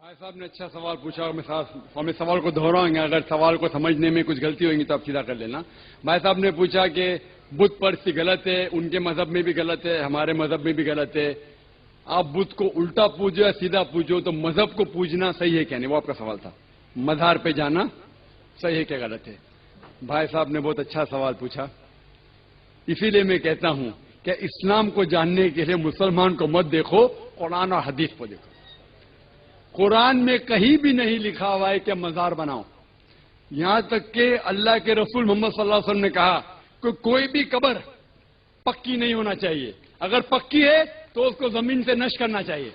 بھائی صاحب نے اچھا سوال پوچھا اور میں سوال کو دہراؤں گا. اگر سوال کو سمجھنے میں کچھ غلطی ہوگی تو آپ سیدھا کر لینا. بھائی صاحب نے پوچھا کہ بت پرستی غلط ہے, ان کے مذہب میں بھی غلط ہے, ہمارے مذہب میں بھی غلط ہے. آپ بت کو الٹا پوجو یا سیدھا پوجو, تو مذہب کو پوجنا صحیح ہے کیا نہیں, وہ آپ کا سوال تھا. مزار پہ جانا صحیح ہے کیا غلط ہے. بھائی صاحب نے بہت اچھا سوال پوچھا. اسی لیے میں کہتا ہوں کہ اسلام کو جاننے کے لیے مسلمان کو مت دیکھو, قرآن اور حدیث کو دیکھو. قرآن میں کہیں بھی نہیں لکھا ہوا ہے کہ مزار بناؤ. یہاں تک کہ اللہ کے رسول محمد صلی اللہ علیہ وسلم نے کہا کہ کوئی بھی قبر پکی نہیں ہونا چاہیے, اگر پکی ہے تو اس کو زمین سے نشر کرنا چاہیے.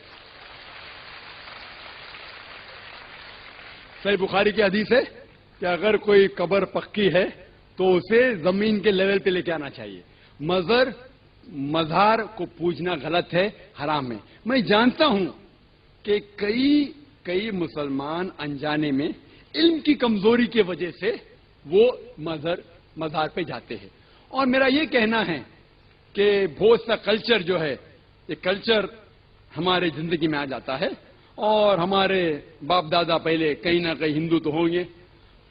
صحیح بخاری کی حدیث ہے کہ اگر کوئی قبر پکی ہے تو اسے زمین کے لیول پہ لے کے آنا چاہیے. مزار کو پوجنا غلط ہے, حرام ہے. میں جانتا ہوں کہ کئی مسلمان انجانے میں علم کی کمزوری کی وجہ سے وہ مزار پہ جاتے ہیں. اور میرا یہ کہنا ہے کہ بہت سا کلچر جو ہے, یہ کلچر ہمارے زندگی میں آ جاتا ہے. اور ہمارے باپ دادا پہلے کہیں نہ کہیں ہندو تو ہوں گے,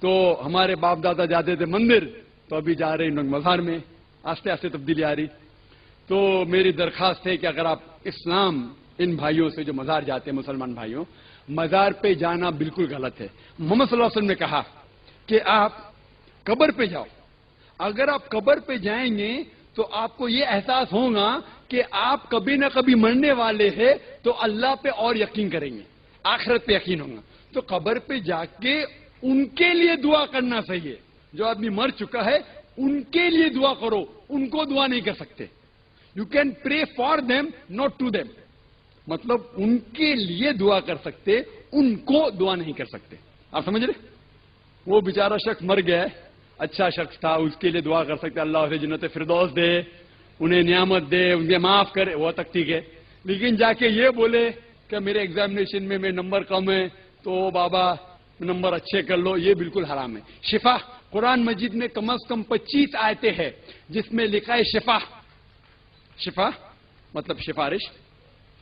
تو ہمارے باپ دادا جاتے تھے مندر, تو ابھی جا رہے ہیں مزار میں. آہستہ آہستہ تبدیلی آ رہی. تو میری درخواست ہے کہ اگر آپ اسلام ان بھائیوں سے جو مزار جاتے ہیں, مسلمان بھائیوں, مزار پہ جانا بالکل غلط ہے. محمد صلی اللہ علیہ وسلم نے کہا کہ آپ قبر پہ جاؤ. اگر آپ قبر پہ جائیں گے تو آپ کو یہ احساس ہوگا کہ آپ کبھی نہ کبھی مرنے والے ہیں, تو اللہ پہ اور یقین کریں گے, آخرت پہ یقین ہوگا. تو قبر پہ جا کے ان کے لیے دعا کرنا صحیح ہے. جو آدمی مر چکا ہے ان کے لیے دعا کرو, ان کو دعا نہیں کر سکتے. You can pray for them, not to them. مطلب ان کے لیے دعا کر سکتے, ان کو دعا نہیں کر سکتے. آپ سمجھ رہے؟ وہ بیچارہ شخص مر گیا ہے, اچھا شخص تھا, اس کے لیے دعا کر سکتے اللہ اسے جنت فردوس دے, انہیں نعمت دے, انہیں معاف کرے, وہ تک ٹھیک ہے. لیکن جا کے یہ بولے کہ میرے ایگزامینیشن میں نمبر کم ہے تو بابا نمبر اچھے کر لو, یہ بالکل حرام ہے. شفا, قرآن مجید میں کم از کم 25 آیتیں ہیں جس میں لکھا ہے شفا. شفا مطلب سفارش,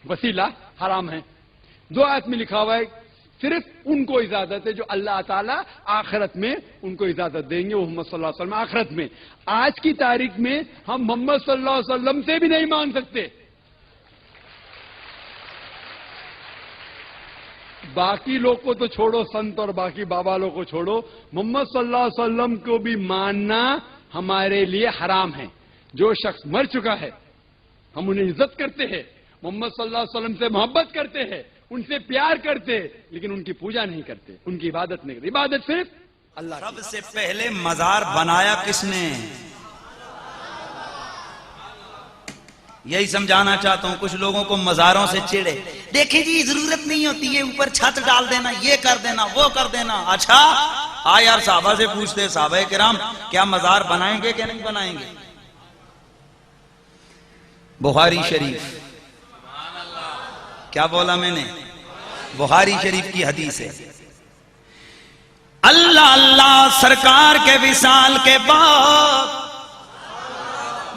وسیلہ حرام ہے. 2 آیت میں لکھا ہوا ہے صرف ان کو اجازت ہے جو اللہ تعالیٰ آخرت میں ان کو اجازت دیں گے, وہ محمد صلی اللہ علیہ وسلم آخرت میں. آج کی تاریخ میں ہم محمد صلی اللہ علیہ وسلم سے بھی نہیں مان سکتے. باقی لوگ کو تو چھوڑو, سنت اور باقی بابا لوگ کو چھوڑو, محمد صلی اللہ علیہ وسلم کو بھی ماننا ہمارے لیے حرام ہے. جو شخص مر چکا ہے ہم انہیں عزت کرتے ہیں, محمد صلی اللہ علیہ وسلم سے محبت کرتے ہیں, ان سے پیار کرتے, لیکن ان کی پوجا نہیں کرتے, ان کی عبادت نہیں کرتے. عبادت صرف اللہ کی. سب سے پہلے مزار بنایا کس نے, یہی سمجھانا چاہتا ہوں. کچھ لوگوں کو مزاروں سے چڑے, دیکھیں جی ضرورت نہیں ہوتی ہے, اوپر چھت ڈال دینا, یہ کر دینا, وہ کر دینا. اچھا یار صحابہ سے پوچھتے, صحابہ کرام کیا مزار بنائیں گے کہ نہیں بنائیں گے؟ بخاری شریف, کیا بولا میں نے؟ بخاری شریف کی حدیث ہے, اللہ اللہ سرکار کے وصال کے بعد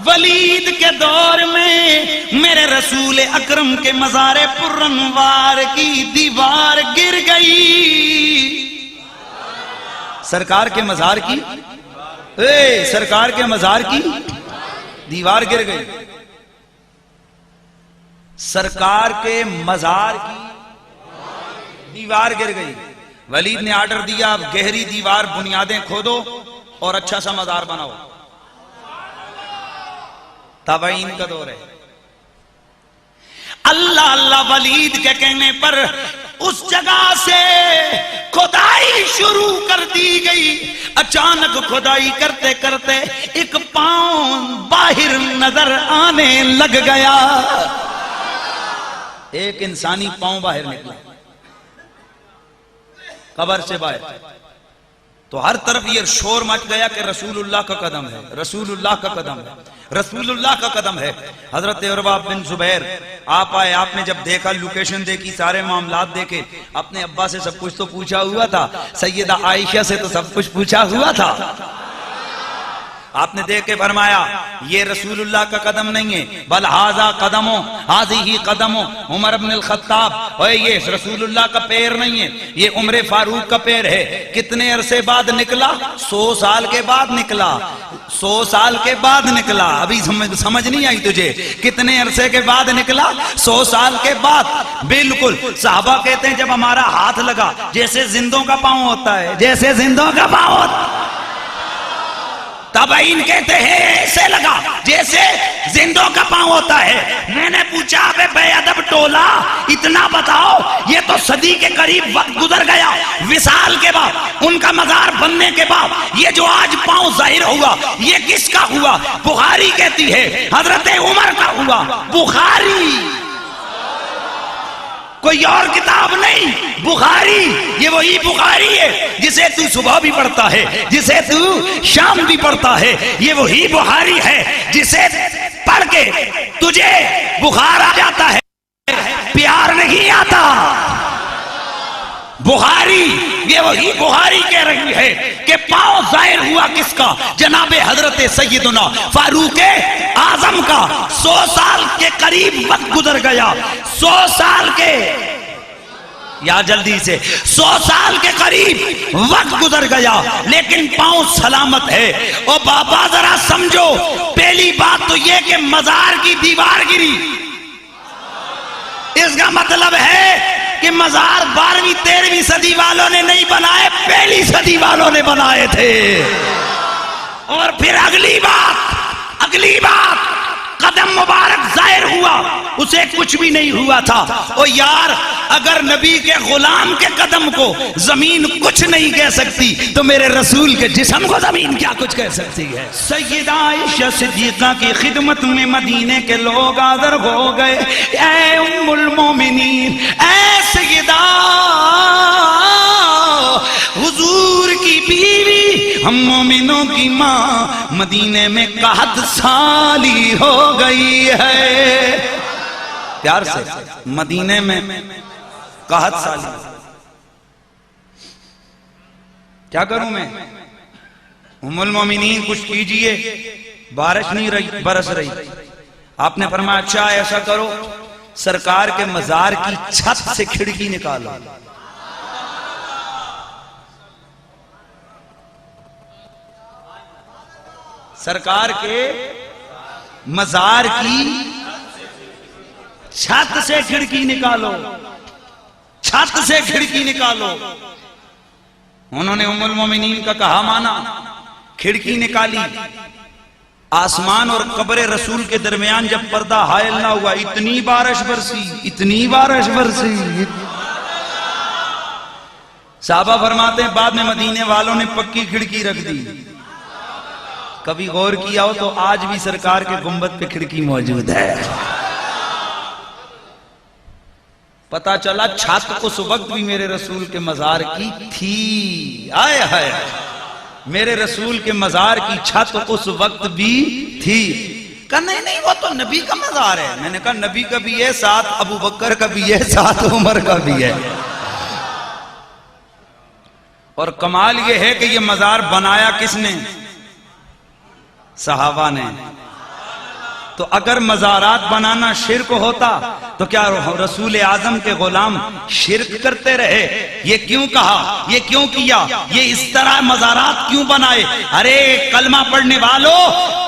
ولید کے دور میں میرے رسول اکرم کے مزار پرانوار کی دیوار گر گئی. سرکار کے مزار کی سرکار کے مزار کی دیوار گر گئی. سرکار کے مزار کی دیوار گر گئی. ولید نے آرڈر دیا, اب گہری دیوار بنیادیں کھودو اور اچھا سا مزار بناؤ. تابعین کا دور ہے. اللہ اللہ ولید کے کہنے پر اس جگہ سے کھدائی شروع کر دی گئی. اچانک کھدائی کرتے کرتے ایک پاؤں باہر نظر آنے لگ گیا. ایک انسانی پاؤں باہر نکلا قبر سے باہر, تو ہر طرف یہ شور مچ گیا کہ رسول اللہ کا قدم ہے, رسول اللہ کا قدم ہے, رسول اللہ کا قدم ہے. حضرت عروہ بن زبیر آپ آئے, آپ نے جب دیکھا, لوکیشن دیکھی, سارے معاملات دیکھے, اپنے ابا سے سب کچھ تو پوچھا ہوا تھا, سیدہ عائشہ سے تو سب کچھ پوچھا ہوا تھا. آپ نے دیکھ کے فرمایا یہ رسول اللہ کا قدم نہیں ہے، بل ھذا قدمو ھذہ قدمو عمر بن الخطاب، اور یہ رسول اللہ کا پیر نہیں ہے، یہ عمر فاروق کا پیر ہے۔ کتنے عرصے بعد نکلا؟ 100 سال کے بعد نکلا، 100 سال کے بعد نکلا۔ ابھی سمجھ نہیں آئی تجھے؟ کتنے عرصے کے بعد نکلا؟ 100 سال کے بعد۔ بالکل صحابہ کہتے ہیں جب ہمارا ہاتھ لگا جیسے زندوں کا پاؤں ہوتا ہے، جیسے زندوں کا پاؤں ہوتا ہے۔ تابعین کہتے ہیں ایسے لگا جیسے زندوں کا پاؤں ہوتا ہے۔ میں نے پوچھا بے ادب ٹولا اتنا بتاؤ، یہ تو صدی کے قریب وقت گزر گیا وصال کے بعد، ان کا مزار بننے کے بعد، یہ جو آج پاؤں ظاہر ہوا یہ کس کا ہوا؟ بخاری کہتی ہے حضرت عمر کا ہوا۔ بخاری، کوئی اور کتاب نہیں، بخاری۔ یہ وہی بخاری ہے جسے تو صبح بھی پڑھتا ہے، جسے تو شام بھی پڑھتا ہے۔ یہ وہی بخاری ہے جسے پڑھ کے تجھے بخار آ جاتا ہے، پیار نہیں آتا۔ بخاری، یہ وہی بخاری کہہ رہی ہے کہ پاؤں ظاہر ہوا کس کا؟ جناب حضرت سیدنا فاروق اعظم کا۔ 100 سال کے قریب وقت گزر گیا، 100 سال کے، یا جلدی سے 100 سال کے قریب وقت گزر گیا لیکن پاؤں سلامت ہے۔ او بابا ذرا سمجھو، پہلی بات تو یہ کہ مزار کی دیوار گری، اس کا مطلب ہے کہ مزار 12ویں 13ویں صدی والوں نے نہیں بنائے، پہلی صدی والوں نے بنائے تھے۔ اور پھر اگلی بات قدم مبارک ظاہر ہوا، اسے کچھ بھی نہیں ہوا تھا۔ او یار، اگر نبی کے غلام کے قدم کو زمین کچھ نہیں کہہ سکتی تو میرے رسول کے جسم کو زمین کیا کچھ کہہ سکتی ہے؟ سیدہ عائشہ صدیقہ کی خدمت میں مدینے کے لوگ حاضر ہو گئے۔ اے ام المومنین، اے سیدہ حضور کی بیوی، ہم مومنوں کی ماں مدینے میں قحط سالی ہو گئی ہے۔ پیار سے، مدینے میں قحط سالی۔ کیا کروں میں؟ ام المومنین کچھ کیجئے، بارش نہیں رہی، برس رہی۔ آپ نے فرمایا اچھا ایسا کرو، سرکار کے مزار کی چھت سے کھڑکی نکالو۔ سرکار کے مزار کی چھت سے کھڑکی نکالو، چھت سے کھڑکی نکالو۔ انہوں نے ام المومنین کا کہا مانا، کھڑکی نکالی۔ آسمان اور قبر رسول کے درمیان جب پردہ حائل نہ ہوا، اتنی بارش برسی، اتنی بارش برسی۔ صحابہ فرماتے ہیں بعد میں مدینے والوں نے پکی کھڑکی رکھ دی۔ کبھی غور کیا ہو تو آج بھی سرکار کے گنبد پہ کھڑکی موجود ہے۔ پتا چلا چھت اس وقت بھی میرے رسول کے مزار کی تھی۔ آئے ہائے، میرے رسول کے مزار کی چھت اس وقت بھی تھی۔ کہا نہیں وہ تو نبی کا مزار ہے۔ میں نے کہا نبی کا بھی ہے، ساتھ ابو بکر کا بھی ہے، ساتھ عمر کا بھی ہے۔ اور کمال یہ ہے کہ یہ مزار بنایا کس نے؟ صحابہ نے۔ تو اگر مزارات بنانا شرک ہوتا تو کیا رسول اعظم کے غلام شرک کرتے رہے؟ یہ کیوں کہا، یہ کیوں کیا، یہ اس طرح مزارات کیوں بنائے؟ ارے کلمہ پڑھنے والوں،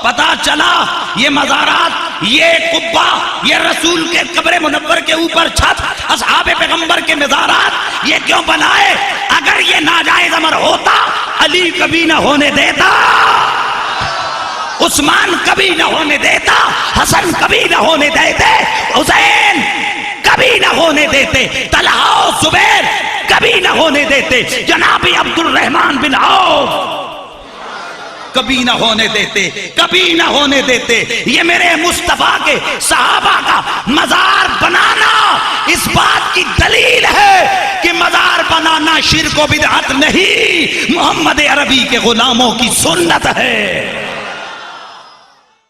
پتا چلا یہ مزارات، یہ قبہ، یہ رسول کے قبر منور کے اوپر چھت، اصحاب پیغمبر کے مزارات یہ کیوں بنائے؟ اگر یہ ناجائز امر ہوتا علی کبھی نہ ہونے دیتا، عثمان کبھی نہ ہونے دیتا، حسن کبھی نہ ہونے دیتے، حسین کبھی نہ ہونے دیتے، طلحہ و زبیر کبھی نہ ہونے دیتے، جناب عبد الرحمن بن عوف کبھی نہ ہونے دیتے، کبھی نہ ہونے دیتے۔ یہ میرے مصطفیٰ کے صحابہ کا مزار بنانا اس بات کی دلیل ہے کہ مزار بنانا شرک و بدعت نہیں، محمد عربی کے غلاموں کی سنت ہے۔